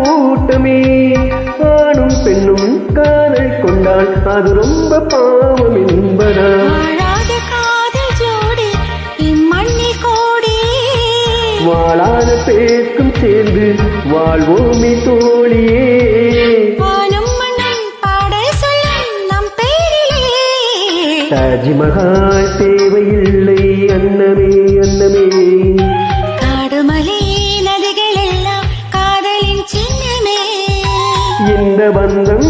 கூட்டமே ஆணும் பெண்ணும் காதல் கொண்டால் அது ரொம்ப பாவம் என்பதா வாழாத பேசும் சேர்ந்து வாழ்வோமே தோழியே தாஜ்மஹால் தேவையில்லை அன்னமே அன்னமே காடுமலை நதிகள் எல்லாம் காதலின் சின்னமே இந்த பந்தம்